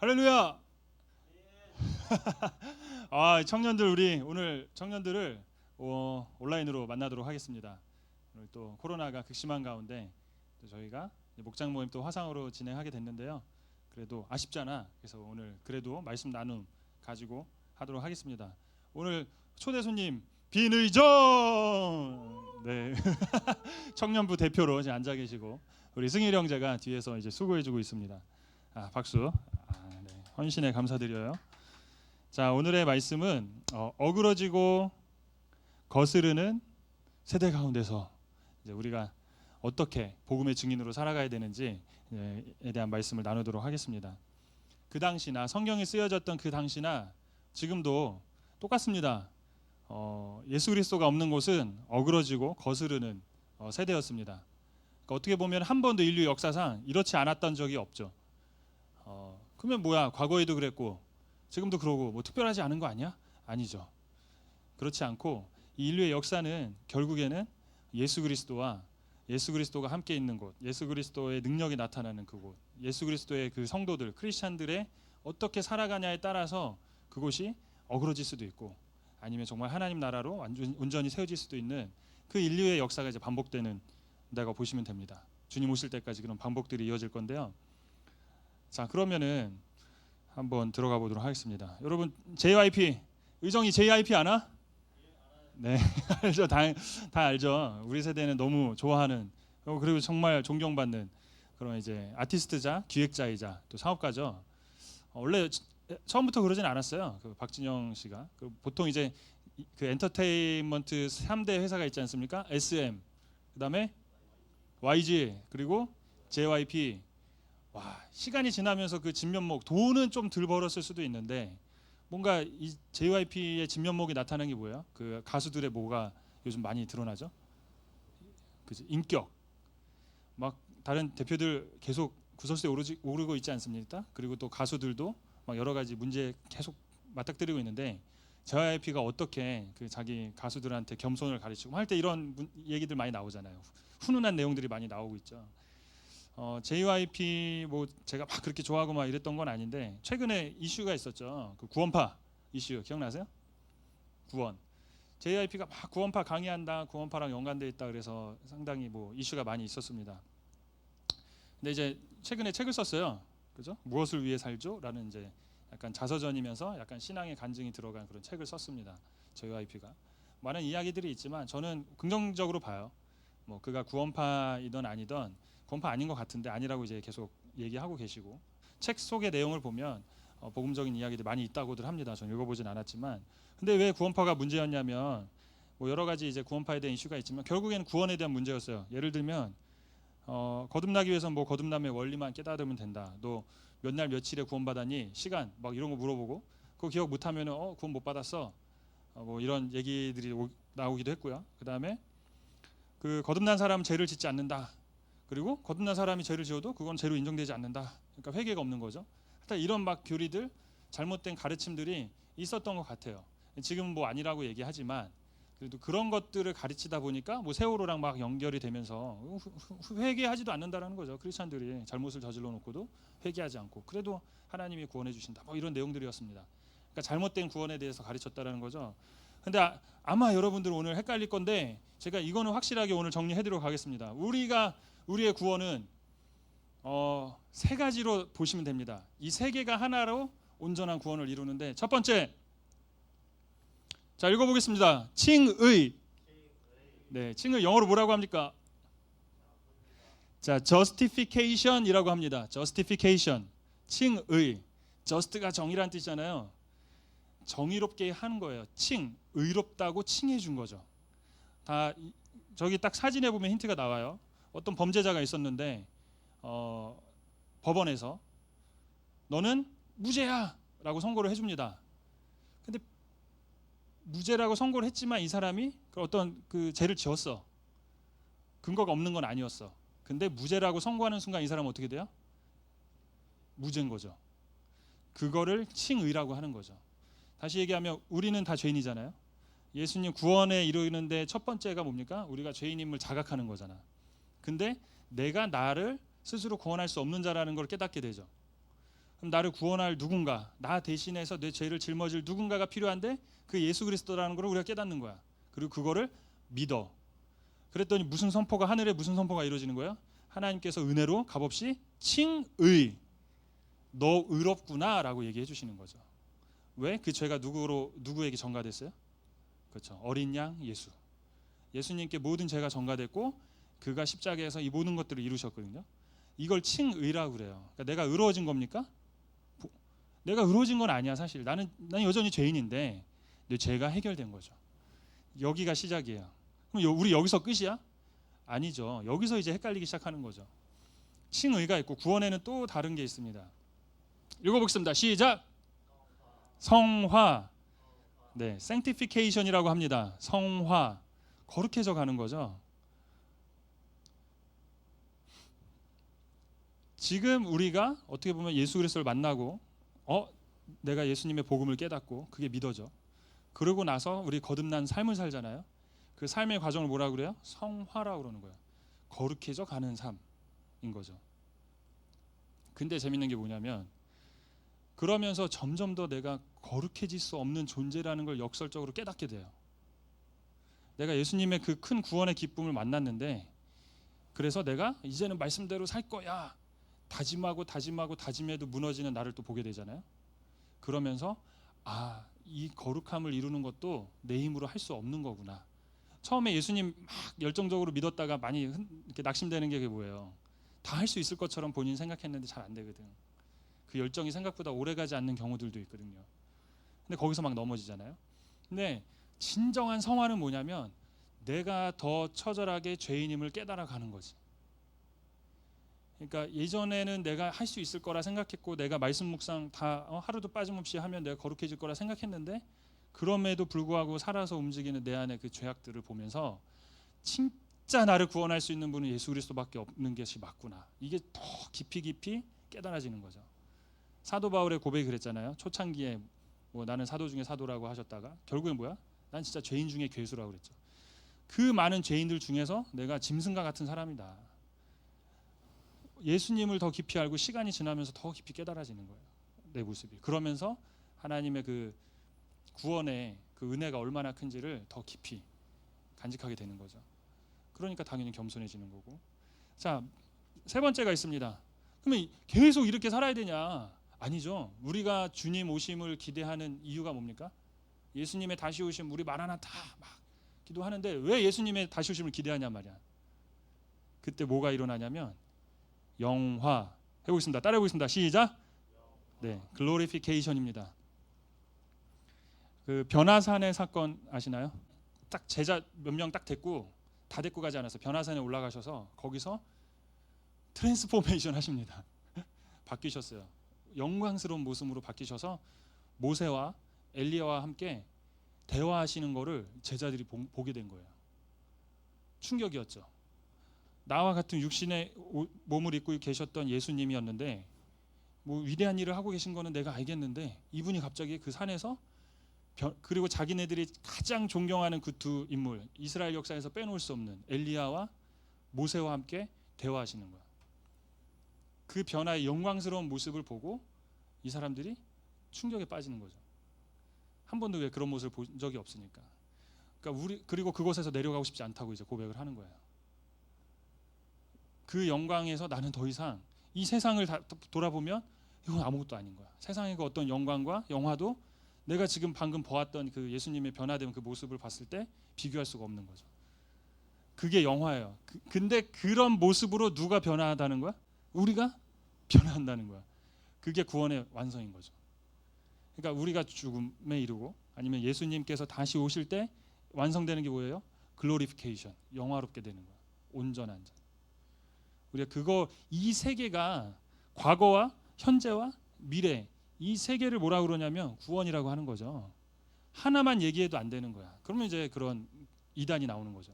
할렐루야. 청년들 우리 오늘 청년들을 온라인으로 만나도록 하겠습니다. 오늘 또 코로나가 극심한 가운데 또 저희가 목장 모임 또 화상으로 진행하게 됐는데요. 그래도 아쉽잖아. 그래서 오늘 그래도 말씀 나눔 가지고 하도록 하겠습니다. 오늘 초대 손님 빈의정 네 청년부 대표로 이제 앉아 계시고 우리 승일 형제가 뒤에서 이제 수고해주고 있습니다. 박수. 네. 헌신에 감사드려요. 자, 오늘의 말씀은 어그러지고 거스르는 세대 가운데서 이제 우리가 어떻게 복음의 증인으로 살아가야 되는지에 대한 말씀을 나누도록 하겠습니다. 그 당시나 성경에 쓰여졌던 그 당시나 지금도 똑같습니다. 예수 그리스도가 없는 곳은 어그러지고 거스르는 세대였습니다. 그러니까 어떻게 보면 한 번도 인류 역사상 이렇지 않았던 적이 없죠. 그러면 뭐야? 과거에도 그랬고 지금도 그러고 뭐 특별하지 않은 거 아니야? 아니죠. 그렇지 않고 이 인류의 역사는 결국에는 예수 그리스도가 함께 있는 곳, 예수 그리스도의 능력이 나타나는 그곳, 예수 그리스도의 그 성도들, 크리스찬들의 어떻게 살아가냐에 따라서 그곳이 어그러질 수도 있고 아니면 정말 하나님 나라로 온전히 세워질 수도 있는 그 인류의 역사가 이제 반복되는 데가 보시면 됩니다. 주님 오실 때까지 그런 반복들이 이어질 건데요. 자, 그러면은 한번 들어가 보도록 하겠습니다. 여러분 JYP 의정이 JYP 아나? 네 알죠. 다 알죠. 우리 세대는 너무 좋아하는 그리고 정말 존경받는 그런 이제 아티스트자, 기획자이자 또 사업가죠. 원래 처음부터 그러진 않았어요. 그 박진영 씨가 보통 이제 그 엔터테인먼트 3대 회사가 있지 않습니까? SM, 그다음에 YG 그리고 JYP. 시간이 지나면서 그 진면목 돈은 좀 덜 벌었을 수도 있는데 뭔가 이 JYP의 진면목이 나타나는 게 뭐예요? 그 가수들의 뭐가 요즘 많이 드러나죠? 그치? 인격. 막 다른 대표들 계속 구설수에 오르고 있지 않습니까? 그리고 또 가수들도 막 여러 가지 문제 계속 맞닥뜨리고 있는데 JYP가 어떻게 그 자기 가수들한테 겸손을 가르치고 할 때 이런 얘기들 많이 나오잖아요. 훈훈한 내용들이 많이 나오고 있죠. JYP 뭐 제가 막 그렇게 좋아하고 막 이랬던 건 아닌데 최근에 이슈가 있었죠. 그 구원파 이슈 기억나세요? 구원. JYP가 막 구원파 강의한다, 구원파랑 연관돼 있다 그래서 상당히 뭐 이슈가 많이 있었습니다. 근데 이제 최근에 책을 썼어요. 그죠? 무엇을 위해 살죠?라는 이제 약간 자서전이면서 약간 신앙의 간증이 들어간 그런 책을 썼습니다. JYP가 많은 이야기들이 있지만 저는 긍정적으로 봐요. 뭐 그가 구원파이든 아니든 구원파 아닌 것 같은데 아니라고 이제 계속 얘기하고 계시고 책 속의 내용을 보면 복음적인 이야기들 많이 있다고들 합니다. 저는 읽어보진 않았지만 근데 왜 구원파가 문제였냐면 뭐 여러 가지 이제 구원파에 대한 이슈가 있지만 결국에는 구원에 대한 문제였어요. 예를 들면 거듭나기 위해서 뭐 거듭남의 원리만 깨달으면 된다. 너 몇 날 며칠에 구원받았니? 시간 막 이런 거 물어보고 그거 기억 못하면은 구원 못 받았어. 뭐 이런 얘기들이 나오기도 했고요. 그 다음에 그 거듭난 사람은 죄를 짓지 않는다. 그리고 거듭난 사람이 죄를 지어도 그건 죄로 인정되지 않는다. 그러니까 회개가 없는 거죠. 하여튼 이런 막 교리들, 잘못된 가르침들이 있었던 것 같아요. 지금은 뭐 아니라고 얘기하지만 그래도 그런 것들을 가르치다 보니까 뭐 세월호랑 막 연결이 되면서 회개하지도 않는다라는 거죠. 크리스찬들이 잘못을 저질러 놓고도 회개하지 않고 그래도 하나님이 구원해 주신다. 뭐 이런 내용들이었습니다. 그러니까 잘못된 구원에 대해서 가르쳤다라는 거죠. 근데 아마 여러분들 오늘 헷갈릴 건데 제가 이거는 확실하게 오늘 정리해드리도록 하겠습니다. 우리의 구원은 세 가지로 보시면 됩니다. 이 세 개가 하나로 온전한 구원을 이루는데 첫 번째, 자 읽어보겠습니다. 칭의. 네, 칭의 영어로 뭐라고 합니까? 자, justification이라고 합니다. justification. 칭의. just가 정의란 뜻이잖아요. 정의롭게 하는 거예요. 의롭다고 칭해 준 거죠. 다 저기 딱 사진에 보면 힌트가 나와요. 어떤 범죄자가 있었는데 법원에서 너는 무죄야라고 선고를 해줍니다. 근데 무죄라고 선고를 했지만 이 사람이 어떤 그 죄를 지었어. 근거가 없는 건 아니었어. 근데 무죄라고 선고하는 순간 이 사람은 어떻게 돼요? 무죄인 거죠. 그거를 칭의라고 하는 거죠. 다시 얘기하면 우리는 다 죄인이잖아요. 예수님 구원에 이르는데 첫 번째가 뭡니까? 우리가 죄인임을 자각하는 거잖아. 근데 내가 나를 스스로 구원할 수 없는 자라는 걸 깨닫게 되죠. 그럼 나를 구원할 누군가, 나 대신해서 내 죄를 짊어질 누군가가 필요한데 그 예수 그리스도라는 걸 우리가 깨닫는 거야. 그리고 그거를 믿어. 그랬더니 무슨 선포가 하늘에 무슨 선포가 이루어지는 거야? 하나님께서 은혜로 값없이 칭의, 너 의롭구나라고 얘기해 주시는 거죠. 왜? 그 죄가 누구에게 전가됐어요? 그렇죠. 어린 양 예수. 예수님께 모든 죄가 전가됐고 그가 십자가에서 이 모든 것들을 이루셨거든요. 이걸 칭의라고 그래요. 그러니까 내가 의로워진 겁니까? 내가 의로워진 건 아니야. 사실 나는 여전히 죄인인데 내 죄가 해결된 거죠. 여기가 시작이에요. 그럼 우리 여기서 끝이야? 아니죠. 여기서 이제 헷갈리기 시작하는 거죠. 칭의가 있고 구원에는 또 다른 게 있습니다. 읽어보겠습니다. 시작. 성화. 네, sanctification이라고 합니다. 성화. 거룩해져 가는 거죠. 지금 우리가 어떻게 보면 예수 그리스도를 만나고 내가 예수님의 복음을 깨닫고 그게 믿어져. 그러고 나서 우리 거듭난 삶을 살잖아요. 그 삶의 과정을 뭐라고 그래요? 성화라고 그러는 거예요. 거룩해져 가는 삶인 거죠. 근데 재밌는 게 뭐냐면 그러면서 점점 더 내가 거룩해질 수 없는 존재라는 걸 역설적으로 깨닫게 돼요. 내가 예수님의 그 큰 구원의 기쁨을 만났는데 그래서 내가 이제는 말씀대로 살 거야 다짐해도 무너지는 나를 또 보게 되잖아요. 그러면서 이 거룩함을 이루는 것도 내 힘으로 할 수 없는 거구나. 처음에 예수님 막 열정적으로 믿었다가 많이 이렇게 낙심되는 게 뭐예요? 다 할 수 있을 것처럼 본인 생각했는데 잘 안 되거든. 그 열정이 생각보다 오래가지 않는 경우들도 있거든요. 근데 거기서 막 넘어지잖아요. 근데 진정한 성화는 뭐냐면 내가 더 처절하게 죄인임을 깨달아가는 거지. 그러니까 예전에는 내가 할 수 있을 거라 생각했고 내가 말씀 묵상 다 하루도 빠짐없이 하면 내가 거룩해질 거라 생각했는데 그럼에도 불구하고 살아서 움직이는 내 안의 그 죄악들을 보면서 진짜 나를 구원할 수 있는 분은 예수 그리스도밖에 없는 것이 맞구나. 이게 더 깊이 깨달아지는 거죠. 사도 바울의 고백이 그랬잖아요. 초창기에 나는 사도 중에 사도라고 하셨다가 결국엔 뭐야? 난 진짜 죄인 중에 괴수라고 그랬죠. 그 많은 죄인들 중에서 내가 짐승과 같은 사람이다. 예수님을 더 깊이 알고 시간이 지나면서 더 깊이 깨달아지는 거예요. 내 모습이. 그러면서 하나님의 그 구원의 그 은혜가 얼마나 큰지를 더 깊이 간직하게 되는 거죠. 그러니까 당연히 겸손해지는 거고. 자, 세 번째가 있습니다. 그러면 계속 이렇게 살아야 되냐? 아니죠. 우리가 주님 오심을 기대하는 이유가 뭡니까? 예수님의 다시 오심 우리 마라나타 막 기도하는데 왜 예수님의 다시 오심을 기대하냐 말이야. 그때 뭐가 일어나냐면 영화 해보겠습니다. 따라해보겠습니다. 시작. 네, 글로리피케이션입니다. 그 변화산의 사건 아시나요? 딱 제자 몇 명 딱 됐고 다 데리고 가지 않아서 변화산에 올라가셔서 거기서 트랜스포메이션 하십니다. 바뀌셨어요. 영광스러운 모습으로 바뀌셔서 모세와 엘리야와 함께 대화하시는 거를 제자들이 보게 된 거예요. 충격이었죠. 나와 같은 육신의 몸을 입고 계셨던 예수님이었는데 위대한 일을 하고 계신 거는 내가 알겠는데 이분이 갑자기 그 산에서 그리고 자기네들이 가장 존경하는 그 두 인물 이스라엘 역사에서 빼놓을 수 없는 엘리야와 모세와 함께 대화하시는 거야. 그 변화의 영광스러운 모습을 보고 이 사람들이 충격에 빠지는 거죠. 한 번도 왜 그런 모습을 본 적이 없으니까. 그러니까 그리고 그곳에서 내려가고 싶지 않다고 이제 고백을 하는 거예요. 그 영광에서 나는 더 이상 이 세상을 돌아보면 이건 아무것도 아닌 거야. 세상의 그 어떤 영광과 영화도 내가 지금 방금 보았던 그 예수님의 변화된 그 모습을 봤을 때 비교할 수가 없는 거죠. 그게 영화예요. 근데 그런 모습으로 누가 변화한다는 거야? 우리가 변화한다는 거야. 그게 구원의 완성인 거죠. 그러니까 우리가 죽음에 이르고 아니면 예수님께서 다시 오실 때 완성되는 게 뭐예요? 글로리피케이션, 영화롭게 되는 거야. 온전한 자. 우리가 이 세계가 과거와 현재와 미래 이 세계를 뭐라 그러냐면 구원이라고 하는 거죠. 하나만 얘기해도 안 되는 거야. 그러면 이제 그런 이단이 나오는 거죠.